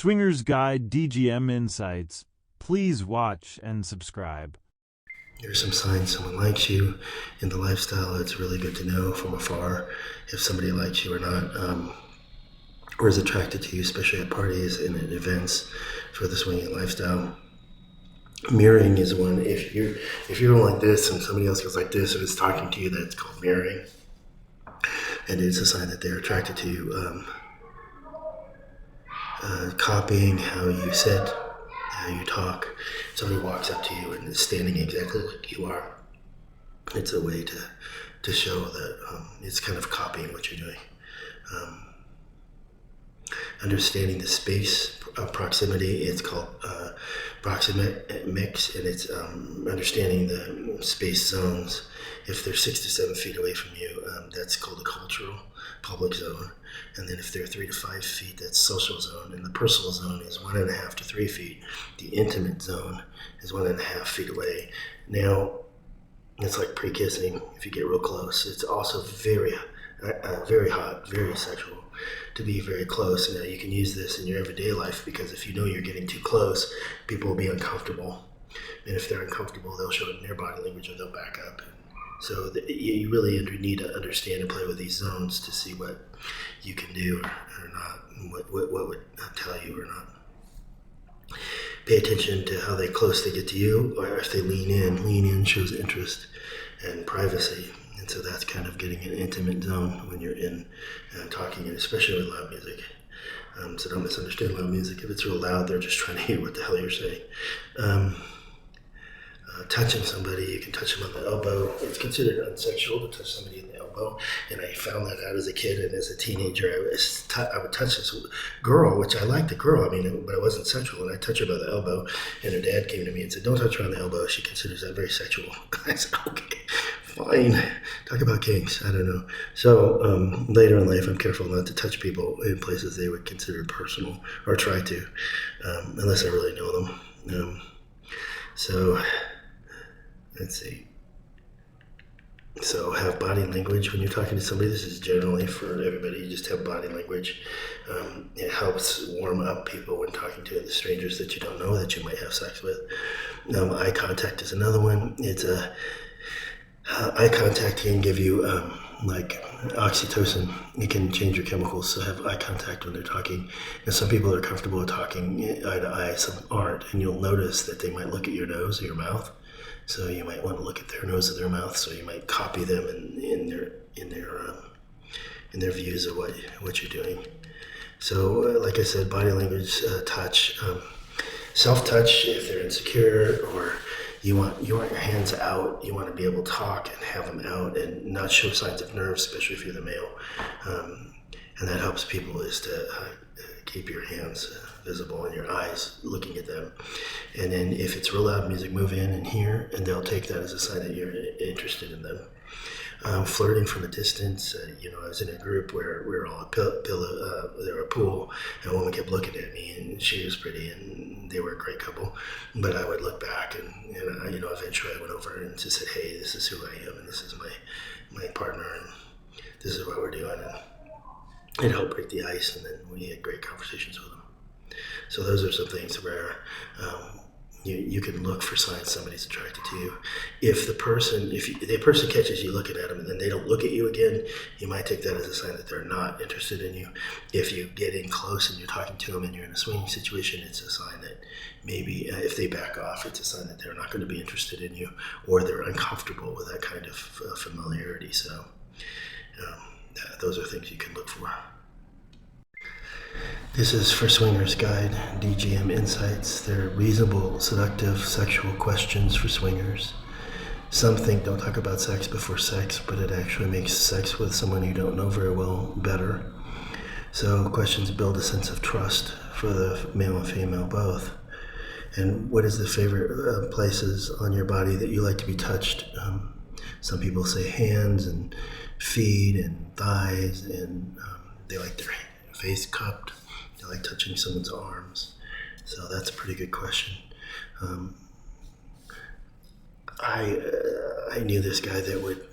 Swingersguide dgminsights. Please watch and subscribe. Here's some signs someone likes you in the lifestyle. It's really good to know from afar if somebody likes you or not, or is attracted to you, especially at parties and at events for the swinging lifestyle. Mirroring is one. If you're going like this and somebody else goes like this, if it's talking to you, that's called mirroring, and it's a sign that they're attracted to you. Copying how you sit, how you talk. Somebody walks up to you and is standing exactly like you are. It's a way to show that it's kind of copying what you're doing. Understanding the space of proximity, it's called proximate mix, and it's understanding the space zones. If they're 6 to 7 feet away from you, that's called the cultural public zone. And then if they're 3 to 5 feet, that's social zone. And the personal zone is 1.5 to 3 feet. The intimate zone is 1.5 feet away. Now, it's like pre-kissing if you get real close. It's also very hot, very sexual to be very close. Now, you can use this in your everyday life because if you know you're getting too close, people will be uncomfortable. And if they're uncomfortable, they'll show it in their body language or they'll back up. So you really need to understand and play with these zones to see what you can do or not, and what would tell you or not. Pay attention to how close they get to you, or if they lean in. Lean in shows interest and privacy. And so that's kind of getting an intimate zone when you're in talking, and especially with loud music. So don't misunderstand loud music. If it's real loud, they're just trying to hear what the hell you're saying. Touching somebody, you can touch them on the elbow. It's considered unsexual to touch somebody in the elbow, and I found that out as a kid and as a teenager. I would touch this girl, which I liked the girl, but it wasn't sexual, and I touched her by the elbow, and her dad came to me and said, "Don't touch her on the elbow, she considers that very sexual." I said, "Okay, fine." Talk about kinks, I don't know. So later in life, I'm careful not to touch people in places they would consider personal, or try to, unless I really know them. So let's see. So have body language when you're talking to somebody. This is generally for everybody. You just have body language. It helps warm up people when talking to the strangers that you don't know that you might have sex with. Eye contact is another one. It's eye contact can give you like oxytocin. It can change your chemicals. So have eye contact when they're talking. And some people are comfortable with talking eye to eye, some aren't. And you'll notice that they might look at your nose or your mouth. So you might want to look at their nose or their mouth. So you might copy them in their views of what you're doing. So like I said, body language, touch, self-touch if they're insecure, or you want your hands out. You want to be able to talk and have them out and not show signs of nerves, especially if you're the male. And that helps people is to keep your hands visible and your eyes looking at them. And then if it's real loud music, move in and hear, and they'll take that as a sign that you're interested in them. Flirting from a distance. I was in a group where we were all at there were a pool, and a woman kept looking at me, and she was pretty, and they were a great couple. But I would look back, and eventually I went over and just said, "Hey, this is who I am, and this is my partner, and this is what we're doing." And it helped break the ice, and then we had great conversations with them. So those are some things where you can look for signs somebody's attracted to you. If the person catches you looking at them and then they don't look at you again, you might take that as a sign that they're not interested in you. If you get in close and you're talking to them and you're in a swinging situation, it's a sign that maybe if they back off, it's a sign that they're not going to be interested in you, or they're uncomfortable with that kind of familiarity. So those are things you can look for. This is for Swingers Guide, dgminsights. They're reasonable, seductive, sexual questions for swingers. Some think don't talk about sex before sex, but it actually makes sex with someone you don't know very well better. So questions build a sense of trust for the male and female both. And what is the favorite places on your body that you like to be touched? Some people say hands and feet and thighs, and they like their face cupped. They like touching someone's arms. So that's a pretty good question. I knew this guy that would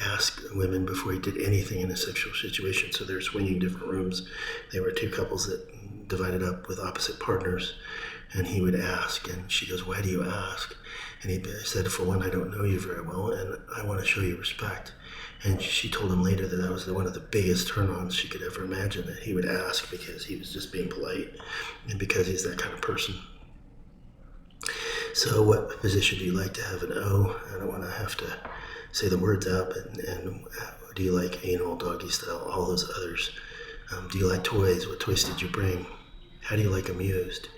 ask women before he did anything in a sexual situation. So they're swinging different rooms. They were two couples that divided up with opposite partners, and he would ask, and she goes, "Why do you ask?" And he said, "For one, I don't know you very well, and I want to show you respect." And she told him later that was one of the biggest turn-ons she could ever imagine, that he would ask because he was just being polite and because he's that kind of person. So what position do you like to have an O? I don't want to have to say the words out, and do you like anal, doggy style, all those others? Do you like toys? What toys did you bring? How do you like them used?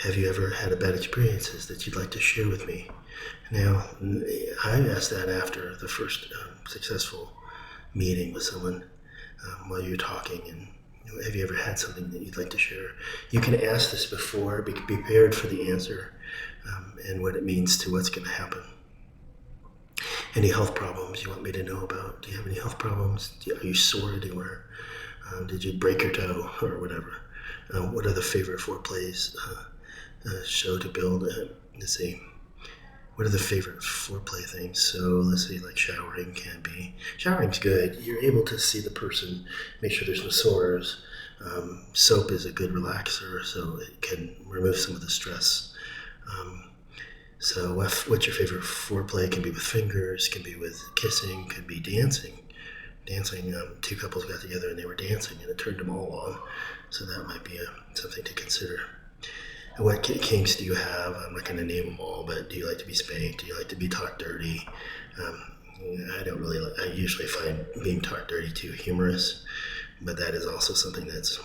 Have you ever had bad experiences that you'd like to share with me? Now, I asked that after the first successful meeting with someone while you're talking, and have you ever had something that you'd like to share? You can ask this before, be prepared for the answer and what it means to what's going to happen. Any health problems you want me to know about? Do you have any health problems? Are you sore anywhere? Did you break your toe or whatever? What are the favorite foreplays? Show to build. Let's see. What are the favorite foreplay things? So let's see, like showering can be. Showering's good. You're able to see the person, make sure there's no sores. Soap is a good relaxer, so it can remove some of the stress. So what's your favorite foreplay? It can be with fingers, can be with kissing, can be dancing. Dancing, two couples got together and they were dancing and it turned them all on. So that might be something to consider. And what kinks do you have? I'm not going to name them all, but do you like to be spanked? Do you like to be talked dirty? I usually find being talked dirty too humorous, but that is also something that's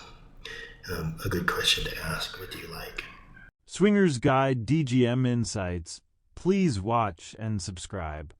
a good question to ask. What do you like? Swingers Guide DGM Insights. Please watch and subscribe.